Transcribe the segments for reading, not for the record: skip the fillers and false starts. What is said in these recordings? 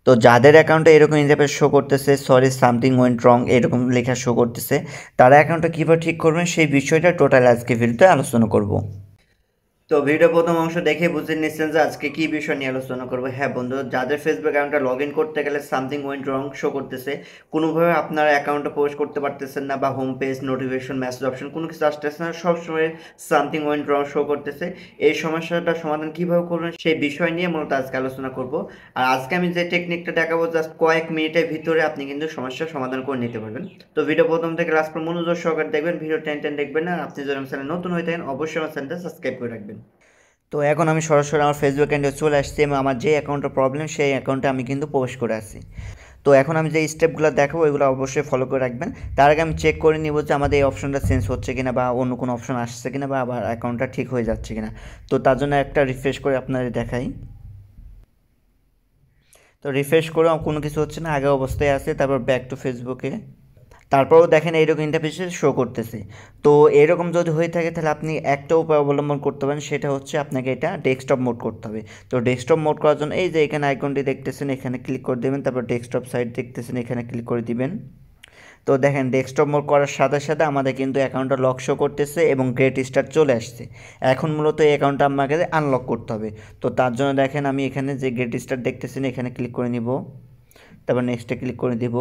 তো যাদের অ্যাকাউন্টে এরকম ইন্টারফেস শো করতেছে সরি সামথিং ওয়েন্ট রং এরকম লেখা শো করতেছে, তারা অ্যাকাউন্টটা কীভাবে ঠিক করবেন সেই বিষয়টা টোটাল আজকে ভিডিওতে আলোচনা করব। তো ভিডিও প্রথম অংশ দেখে বুঝে নিচ্ছেন যে আজকে কী বিষয় নিয়ে আলোচনা করবো। হ্যাঁ বন্ধু, যাদের ফেসবুক অ্যাকাউন্টটা লগ ইন করতে গেলে সামথিং ওয়েন্ট রং শো করতেছে, কোনোভাবে আপনার অ্যাকাউন্টে প্রবেশ করতে পারতেছেন না, বা home page notification message option কোনো কিছু আসতেছে না, সবসময় সামথিং ওয়েন্ট রং শো করতেছে। এই সমস্যাটার সমাধান কীভাবে করবেন সেই বিষয় নিয়ে মূলত আজকে আলোচনা করব। আর আজকে আমি যে টেকনিকটা দেখাবো জাস্ট কয়েক মিনিটের ভিতরে আপনি কিন্তু সমস্যার সমাধান করে নিতে পারবেন। তো ভিডিও প্রথম থেকে লাস্ট পর্যন্ত মনোযোগ সহকারে দেখবেন, ভিডিও টেন দেখবেন না। আপনি যদি আমার চ্যানেল নতুন হয়ে থাকেন অবশ্যই আমার চ্যানেলটা সাবস্ক্রাইব করে রাখবেন। তো এখন আমি সরাসরি আমার ফেসবুক অ্যাকাউন্টে চলে আসছি এবং আমার যে অ্যাকাউন্টের প্রবলেম সেই অ্যাকাউন্টে আমি কিন্তু প্রবেশ করে আসি। তো এখন আমি যে স্টেপগুলো দেখাবো এগুলো অবশ্যই ফলো করে রাখবেন। তার আগে আমি চেক করে নিব যে আমাদের এই অপশনটা চেঞ্জ হচ্ছে কিনা, বা অন্য কোনো অপশন আসছে কিনা, বা আবার অ্যাকাউন্টটা ঠিক হয়ে যাচ্ছে কিনা। তো তার জন্য একটা রিফ্রেশ করে আপনাদের দেখাই। তো রিফ্রেশ করেও কোনো কিছু হচ্ছে না, আগের অবস্থায় আছে। তারপর ব্যাক টু ফেসবুকে, তারপরেও দেখেন এইরকম ইন্টারফেসে শো করতেছে। তো এরকম যদি হয়ে থাকে তাহলে আপনি একটা উপায় অবলম্বন করতে পারেন, সেটা হচ্ছে আপনাকে এটা ডেস্কটপ মোড করতে হবে। তো ডেস্কটপ মোড করার জন্য এই যে এখানে আইকনটি দেখতেছেন এখানে ক্লিক করে দেবেন, তারপর ডেস্কটপ সাইট দেখতেছেন এখানে ক্লিক করে দিবেন। তো দেখেন ডেস্কটপ মোড করার সাথে সাথে আমাদের কিন্তু অ্যাকাউন্টটা লক শো করতেছে এবং গ্রেট স্টার্ট চলে আসছে। এখন মূলত এই অ্যাকাউন্টটা আমাকে আনলক করতে হবে। তো তার জন্য দেখেন আমি এখানে যে গ্রেট স্টার্ট দেখতেছেন এখানে ক্লিক করে নিব, তারপর নেক্সটে ক্লিক করে দিব।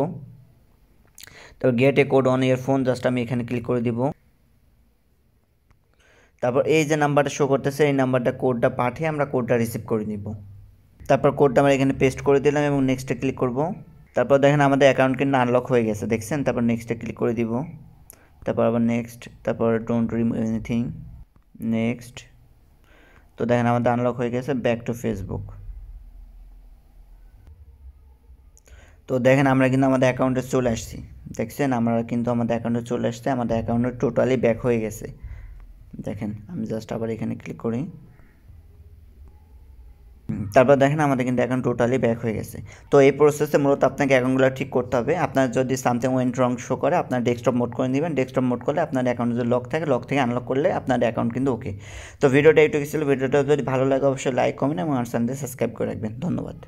তো gate A code on year phone just আমি এখানে ক্লিক করে দিব। তারপর এই যে নাম্বারটা শো করতেছে এই নাম্বারটা কোডটা পাঠিয়ে আমরা কোডটা রিসিভ করে নিব। তারপর কোডটা আমরা এখানে পেস্ট করে দিলাম এবং নেক্সটে ক্লিক করব। তারপর দেখেন আমাদের অ্যাকাউন্ট কিন্তু আনলক হয়ে গেছে, দেখছেন। তারপর নেক্সটে ক্লিক করে দিব, তারপর আবার নেক্সট, তারপর ডোন্ট রিমুভ এনিথিং, নেক্সট। তো দেখেন আমাদের আনলক হয়ে গেছে, ব্যাক টু ফেসবুক। তো দেখেন আমরা কিন্তু আমাদের অ্যাকাউন্টে চলে আসছি, দেখছেন আমরা কিন্তু আমাদের অ্যাকাউন্টে চলে আসছে, আমাদের অ্যাকাউন্টে টোটালি ব্যাক হয়ে গেছে। দেখেন আমি জাস্ট আবার এখানে ক্লিক করি, তারপর দেখেন আমাদের কিন্তু অ্যাকাউন্ট টোটালি ব্যাক হয়ে গেছে। তো এই প্রসেসে মূলত আপনাকে অ্যাকাউন্টগুলো ঠিক করতে হবে। আপনার যদি সামথিং ওয়েন্ট রং শো করে আপনার ডেস্কটপ মোড করে নেবেন, ডেস্কটপ মোড করলে আপনার অ্যাকাউন্ট যদি লক থাকে লক থেকে আনলক করলে আপনার অ্যাকাউন্ট কিন্তু ওকে। তো ভিডিওটা এইটুকু ছিল, ভিডিওটা যদি ভালো লাগে অবশ্যই লাইক কমেন্ট এবং আমার চ্যানেলটি সাবস্ক্রাইব করে রাখবেন। ধন্যবাদ।